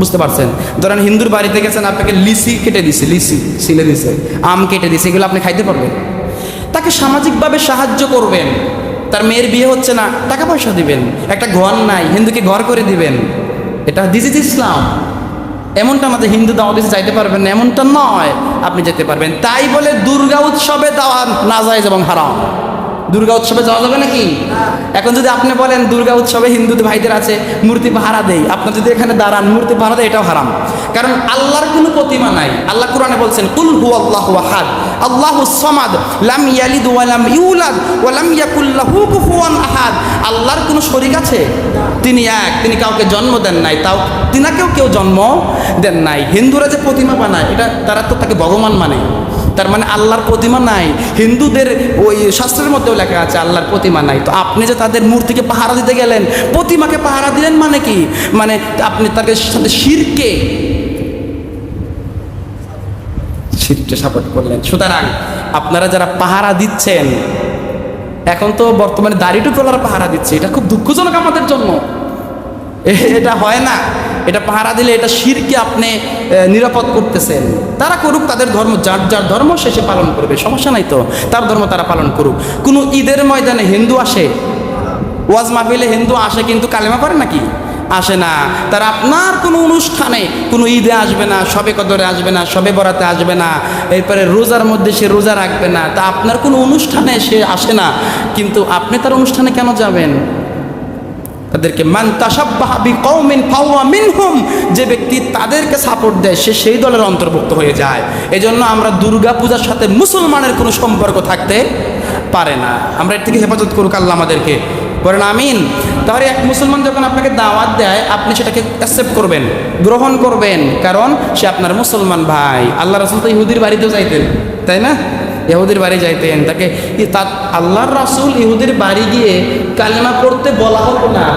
বুঝতে পারছেন? ধরেন হিন্দুর বাড়িতে গেছেন, আপনাকে লিচি কেটে দিছে, লিচি ছিলে দিছে, আম কেটে দিছে, এগুলো আপনি খাইতে পারবেন? তাকে সামাজিকভাবে সাহায্য করবেন। তার মেয়ের বিয়ে হচ্ছে না, টাকা পয়সা দিবেন। একটা ঘর নাই, হিন্দুকে ঘর করে দিবেন। এটা দিস ইজ ইসলাম। এমনটা আমাদের হিন্দু দাওয়া দিতে যাইতে পারবেন না, এমনটা নয়, আপনি যেতে পারবেন। তাই বলে দুর্গা উৎসবে যাওয়া নাজায়েজ এবং হারাম। দুর্গা উৎসবে যাওয়া যাবে নাকি? এখন যদি আপনি বলেন দুর্গা উৎসবে হিন্দুদের ভাইদের আছে, মূর্তি পাহারা দেই, আপনার যদি এখানে দাঁড়ান মূর্তি পাহারা দেয়, এটাও হারাম। কারণ আল্লাহর কোনো প্রতিমা নাই। আল্লাহ কোরআনে বলছেন, কুল হুয়াল্লাহু আহাদ আল্লাহুস সামাদ লাম ইয়ালিদ ওয়া লাম ইউলাদ ওয়া লাম ইয়াকুল লাহু কুফুয়ান আহাদ। আল্লাহর কোনো শরীক আছে? তিনি এক, তিনি কাউকে জন্ম দেন নাই, তাও তিনাকেও কেউ জন্ম দেন নাই। হিন্দুরা যে প্রতিমা বানায়, এটা তারা তো তাকে ভগবান মানে, তার মানে আল্লাহর প্রতিমা নাই। হিন্দুদের ওই শাস্ত্রের মধ্যেও লেখা আছে আল্লাহর প্রতিমা নাই। তো আপনি যে তাদের মূর্তিকে পাহারা দিতে গেলেন, প্রতিমাকে পাহারা দিলেন মানে কি? মানে আপনি তাদের সাথে শিরকে সাপোর্ট করলেন। সুতরাং আপনারা যারা পাহারা দিচ্ছেন, এখন তো বর্তমানে দাড়ি টুপিওয়ালারা পাহারা দিচ্ছে, এটা খুব দুঃখজনক আমাদের জন্য। এটা হয় না, এটা পাহারা দিলে এটা শিরকে আপনি নিরাপদ করতেছেন। তারা করুক তাদের ধর্ম, যার যার ধর্ম শেষে পালন করবে, সমস্যা নাই তো, তার ধর্ম তারা পালন করুক। কোনো ঈদের ময়দানে হিন্দু আসে, ওয়াজ মাহফিলে হিন্দু আসে, কিন্তু কালেমা পড়ে নাকি? আসে না। তারা আপনার কোনো অনুষ্ঠানে, কোনো ঈদে আসবে না, শবে কদরে আসবে না, শবে বরাতে আসবে না, এরপরে রোজার মধ্যে সে রোজা রাখবে না। তা আপনার কোনো অনুষ্ঠানে সে আসে না, কিন্তু আপনি তার অনুষ্ঠানে কেন যাবেন? তাদেরকে মান তাশাব্বাহা বিকওমিন ফাহুয়া মিনহুম, যে ব্যক্তি তাদেরকে সাপোর্ট দেয় সে সেই দলের অন্তর্ভুক্ত হয়ে যায়। এজন্য আমরা দুর্গা পূজার সাথে মুসলমানের কোনো সম্পর্ক থাকতে পারে না। আমরা এর থেকে হেফাজত করুক আল্লাহ আমাদেরকে, বলেন আমিন। তাহলে এক মুসলমান যখন আপনাকে দাওয়াত দেয়, আপনি সেটাকে অ্যাকসেপ্ট করবেন, গ্রহণ করবেন, কারণ সে আপনার মুসলমান ভাই। আল্লাহ রাসূল তো ইহুদির বাড়িতেও যাইতেন, তাই না? ইহুদির বাড়ি যাইতেন, তাকে আল্লাহর রাসূল ইহুদির বাড়ি গিয়ে কালেমা পড়তে বলা হতো না।